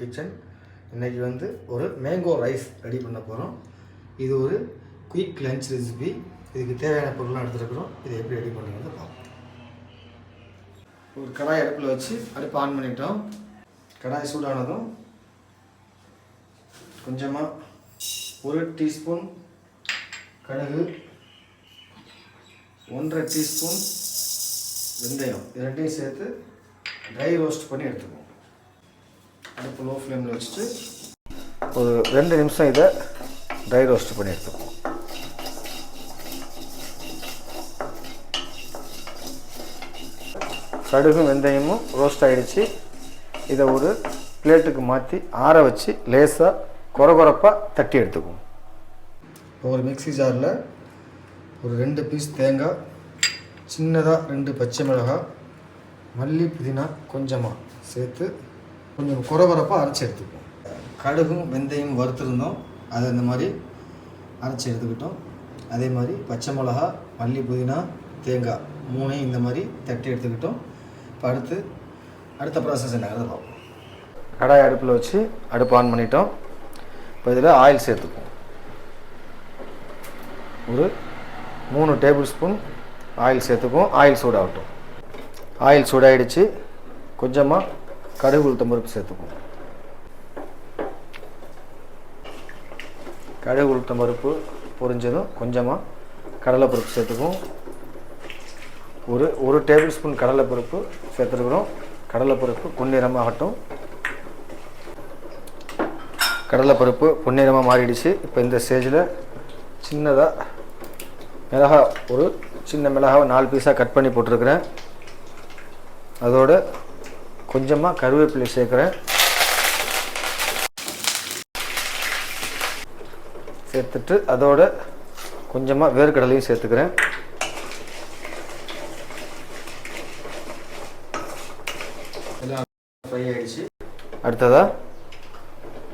Kitchen. இன்றைக்கி வந்து ஒரு மேங்கோ ரைஸ் ரெடி பண்ண போகிறோம். இது ஒரு குயிக் லஞ்ச் ரெசிபி. இதுக்கு தேவையான பொருள்லாம் எடுத்துருக்குறோம். இதை எப்படி ரெடி பண்ணுறது பார்ப்போம். ஒரு கடாய் அடுப்பில் வச்சு அடுப்பு ஆன் பண்ணிட்டோம். கடாய் சூடானதும் கொஞ்சமாக 1 டீஸ்பூன் கடுகு, 1.5 டீஸ்பூன் வெந்தயம், இது ரெண்டையும் சேர்த்து ட்ரை ரோஸ்ட் பண்ணி எடுத்துக்குவோம். அடுப்பு லோ ஃப்ளேமில் வச்சுட்டு ஒரு 2 நிமிஷம் இதை ட்ரை ரோஸ்ட் பண்ணி எடுத்துக்குவோம். கடுகும் வெந்தயமும் ரோஸ்ட் ஆகிடுச்சு. இதை ஒரு பிளேட்டுக்கு மாற்றி ஆற வச்சு லேசாக கொரகொரப்பாக தட்டி எடுத்துக்குவோம். இப்போ ஒரு மிக்ஸி ஜாரில் ஒரு 2 பீஸ் தேங்காய், சின்னதாக 2 பச்சை மிளகாய், மல்லி, புதினா கொஞ்சமாக சேர்த்து கொஞ்சம் கொரகொரப்பாக அரைச்சி எடுத்துக்குவோம். கடுகும் வெந்தயம் வறுத்துருந்தோம், அதை இந்த மாதிரி அரைச்சி எடுத்துக்கிட்டோம். அதே மாதிரி பச்சை மிளகா, மல்லி, புதினா, தேங்காய் 3ஐயும் இந்த மாதிரி தட்டி எடுத்துக்கிட்டோம். இப்போ அடுத்த ப்ராசஸ் என்னங்கிறத பார்ப்போம். கடாய் அடுப்பில் வச்சு அடுப்பு ஆன் பண்ணிட்டோம். இப்போ இதில் ஆயில் சேர்த்துக்குவோம். ஒரு 3 டேபிள் ஸ்பூன் ஆயில் சேர்த்துக்குவோம். ஆயில் சூடாகட்டும். ஆயில் சூடாகிடுச்சு. கொஞ்சமாக கடுகு உளுத்தம் பருப்பு சேர்த்துக்குவோம். கடுகு உளுத்தம் பருப்பு பொரிஞ்சதும் கொஞ்சமாக கடலைப்பருப்பு சேர்த்துக்குவோம். ஒரு டேபிள் ஸ்பூன் கடலைப்பருப்பு சேர்த்துருக்குறோம். கடலைப்பருப்பு பொன்னிறமாகட்டும். கடலைப்பருப்பு பொன்னிறமாக மாறிடுச்சு. இப்போ இந்த ஸ்டேஜில் சின்னதாக மிளகாய், ஒரு சின்ன மிளகாவை 4 பீஸாக கட் பண்ணி போட்டிருக்கிறேன். அதோட கொஞ்சமாக கருவேப்பிலை சேர்க்குறேன். சேர்த்துட்டு அதோட கொஞ்சமாக வேர்க்கடலையும் சேர்த்துக்கிறேன். எல்லாம் ஃப்ரை ஆகிடுச்சு. அடுத்ததாக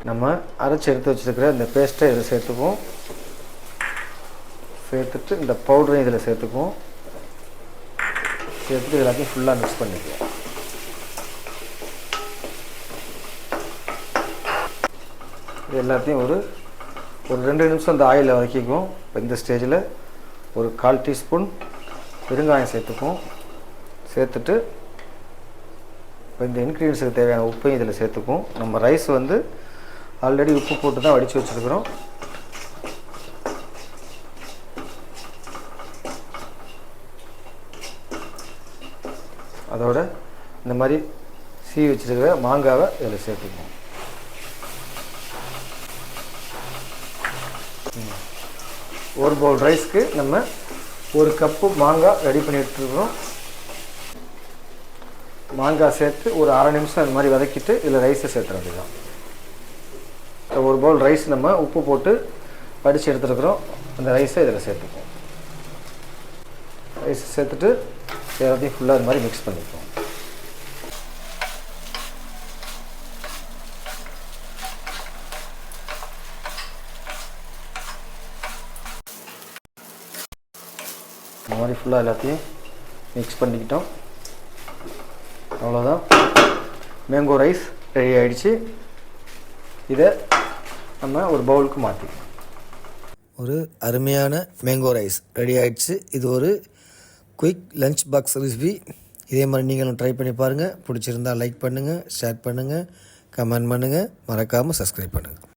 நம்ம அரைச்சி எடுத்து வச்சுருக்கிற இந்த பேஸ்ட்டை இதில் சேர்த்துக்குவோம். சேர்த்துட்டு இந்த பவுடரையும் இதில் சேர்த்துக்குவோம். சேர்த்துட்டு எல்லாத்தையும் ஃபுல்லாக மிக்ஸ் பண்ணிக்குவோம். இது எல்லாத்தையும் ஒரு 2 நிமிஷம் இந்த ஆயிலில் வதக்கிக்குவோம். இப்போ இந்த ஸ்டேஜில் ஒரு 1/4 டீஸ்பூன் பெருங்காயம் சேர்த்துக்குவோம். சேர்த்துட்டு இப்போ இந்த இன்க்ரீடியன்ஸுக்கு தேவையான உப்பையும் இதில் சேர்த்துக்குவோம். நம்ம ரைஸ் வந்து ஆல்ரெடி உப்பு போட்டு தான் வடித்து வச்சுருக்கிறோம். அதோட இந்த மாதிரி சீவி வச்சுருக்கிற மாங்காவை இதில் சேர்த்துக்குவோம். ஒரு பவுல் ரைஸ்க்கு நம்ம 1 கப்பு மாங்காய் ரெடி பண்ணி எடுத்துருக்குறோம். மாங்காய் சேர்த்து ஒரு 1/2 நிமிஷம் இந்த மாதிரி வதக்கிட்டு இதில் ரைஸை சேர்த்துற வேண்டியதான். ஒரு பவுல் ரைஸ் நம்ம உப்பு போட்டு வடித்து எடுத்துருக்குறோம். அந்த ரைஸை இதில் சேர்த்துக்குவோம். ரைஸை சேர்த்துட்டு எல்லாத்தையும் ஃபுல்லாக இது மாதிரி மிக்ஸ் பண்ணிக்குவோம். இந்த மாதிரி ஃபுல்லாக எல்லாத்தையும் மிக்ஸ் பண்ணிக்கிட்டோம். அவ்வளோதான், மேங்கோ ரைஸ் ரெடி ஆகிடுச்சு. இதை நம்ம ஒரு பவுலுக்கு மாற்றிக்கலாம். ஒரு அருமையான மேங்கோ ரைஸ் ரெடி ஆகிடுச்சு. இது ஒரு குயிக் லஞ்ச் பாக்ஸ் ரெசிபி. இதே மாதிரி நீங்களும் ட்ரை பண்ணி பாருங்கள். பிடிச்சிருந்தால் லைக் பண்ணுங்கள், ஷேர் பண்ணுங்கள், கமெண்ட் பண்ணுங்கள், மறக்காமல் சப்ஸ்கிரைப் பண்ணுங்கள்.